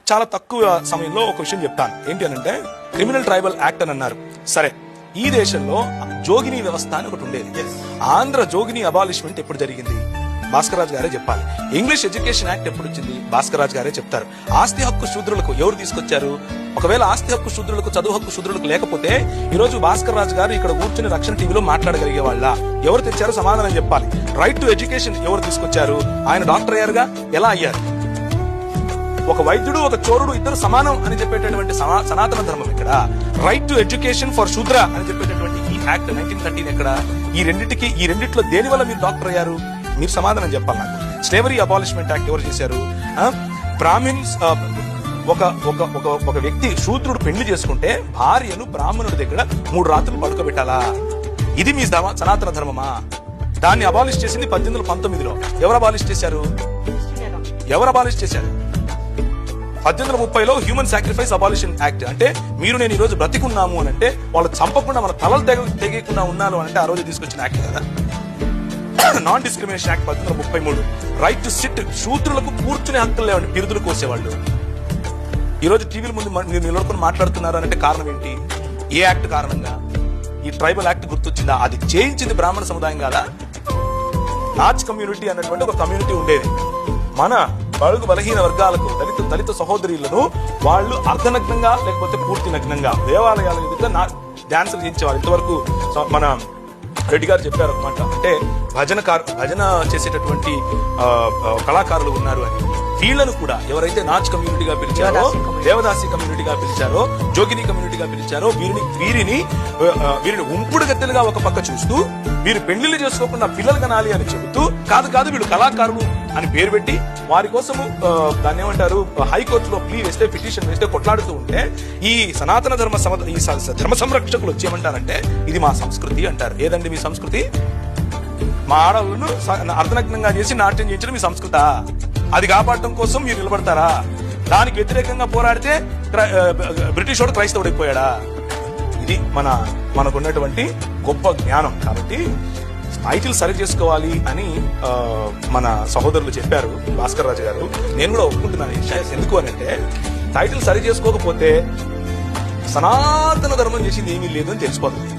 చాలా తక్కువ సమయంలో ఒక విషయం చెప్తాను. ఏంటి అనంటే క్రిమినల్ ట్రైబల్ యాక్ట్ అని అన్నారు. సరే, ఈ దేశంలో జోగిని వ్యవస్థ అని ఒకటి ఉండేది. ఆంధ్ర జోగిని అబాలిష్మెంట్ ఎప్పుడు జరిగింది? భాస్కర్ రాజు గారే చెప్పాలి. ఇంగ్లీష్ ఎడ్యుకేషన్ యాక్ట్ ఎప్పుడు వచ్చింది? భాస్కర్ రాజు గారే చెప్తారు. ఆస్తి హక్కు శూద్రులకు ఎవరు తీసుకొచ్చారు? ఒకవేళ ఆస్తి హక్కు శూద్రులకు, చదువు హక్కు శూద్రులకు లేకపోతే ఈ రోజు భాస్కర్ రాజు గారు ఇక్కడ కూర్చుని రక్షణ టీవీలో మాట్లాడగలిగే వాళ్ళ? ఎవరు తెచ్చారో సమాధానం చెప్పాలి. రైట్ టు ఎడ్యుకేషన్ ఎవరు తీసుకొచ్చారు? ఆయన డాక్టర్ అయ్యారుగా, ఎలా అయ్యారు? ఒక వైద్యుడు, ఒక చోరుడు ఇద్దరు సమానం అని చెప్పేటటువంటి సనాతన ధర్మం ఇక్కడ. రైట్ టు ఎడ్యుకేషన్ ఫర్ శూద్ర అని చెప్పేటటువంటి ఈ యాక్ట్ 1913 ఎక్కడ? ఈ రెండిట్లో దేని వల్ల మీరు డాక్టర్ అయ్యారు? మీరు సమాధానం చెప్పాలి నాకు. స్లేవరీ అబాలిష్మెంట్ యాక్ట్ ఎవరు చేశారు? బ్రాహ్మిన్స్, ఒక వ్యక్తి శూద్రుడు పెళ్లి చేసుకుంటే భార్యను బ్రాహ్మణుడి దగ్గర 3 రాత్రులు పడుకోబెట్టాలా? ఇది మీ సనాతన ధర్మమా? దాన్ని అబాలిష్ చేసింది 1819లో. ఎవరు అబాలిష్ చేశారు? 1830లో హ్యూమన్ సాక్రిఫైస్ అబాలిషన్ యాక్ట్. అంటే మీరు నేను ఈ రోజు బ్రతికున్నాము అని అంటే, వాళ్ళు చంపకుండా మన తలలు తెగకుండా ఉన్నాను అంటే ఆ రోజు తీసుకొచ్చిన యాక్ట్ కదా. Non discrimination act 1833. Right to sit, శూద్రులకు కూర్చునే హక్కులు లేవండి, బిరుదులు కోసేవాళ్ళు. ఈ రోజు టీవీల ముందు మీరు నిలబడుకుని మాట్లాడుతున్నారు అంటే కారణం ఏంటి? ఏ యాక్ట్ కారణంగా? ఈ ట్రైబల్ యాక్ట్ గుర్తొచ్చిందా? అది చేయించింది బ్రాహ్మణ సముదాయం కాదా? నాచ్ కమ్యూనిటీ అన్నటువంటి ఒక కమ్యూనిటీ ఉండేది. మన బడుగు బలహీన వర్గాలకు, దళిత సహోదరులను వాళ్ళు అర్ధనగ్నంగా లేకపోతే పూర్తి నగ్నంగా దేవాలయాల ఎదుట డాన్సులు చేయించేవారు. ఇంతవరకు మన రెడ్డి గారు చెప్పారు అనమాట. అంటే భజన చేసేటటువంటి కళాకారులు ఉన్నారు అని. వీళ్ళను కూడా ఎవరైతే నాచ్ కమ్యూనిటీగా పిలిచారో, దేవదాసి కమ్యూనిటీగా పిలిచారో, జోగిని కమ్యూనిటీగా పిలిచారో, వీరిని ఉంపుడు గద్దెలుగా ఒక పక్క చూస్తూ, వీరు పెళ్లిళ్ళు చేసుకోకుండా పిల్లలు కనాలి అని చెబుతూ, కాదు వీళ్ళు కళాకారులు అని పేరు పెట్టి వారి కోసము దాన్ని ఏమంటారు, హైకోర్టులో పిటిషన్ వేస్తే కొట్లాడుతూ ఉంటే, ఈ సనాతన ధర్మ సంరక్షకులు వచ్చి ఏమంటారంటే ఇది మా సంస్కృతి అంటారు. ఏదండి మీ సంస్కృతి? మా ఆడవాళ్ళను అర్ధనగ్నంగా చేసి నాట్యం చేయించడం మీ సంస్కృత? అది కాపాడటం కోసం మీరు నిలబడతారా? దానికి వ్యతిరేకంగా పోరాడితే బ్రిటిష్ వాడు క్రైస్తవుడైపోయాడా? ఇది మనకున్నటువంటి గొప్ప జ్ఞానం. కాబట్టి టైటిల్ సరి చేసుకోవాలి అని మన సహోదరులు చెప్పారు, భాస్కర్ రాజు గారు. నేను కూడా ఒప్పుకుంటున్నాను. ఎందుకు అని అంటే, టైటిల్ సరి చేసుకోకపోతే సనాతన ధర్మం చేసింది ఏమీ లేదు అని తెలిసిపోతుంది.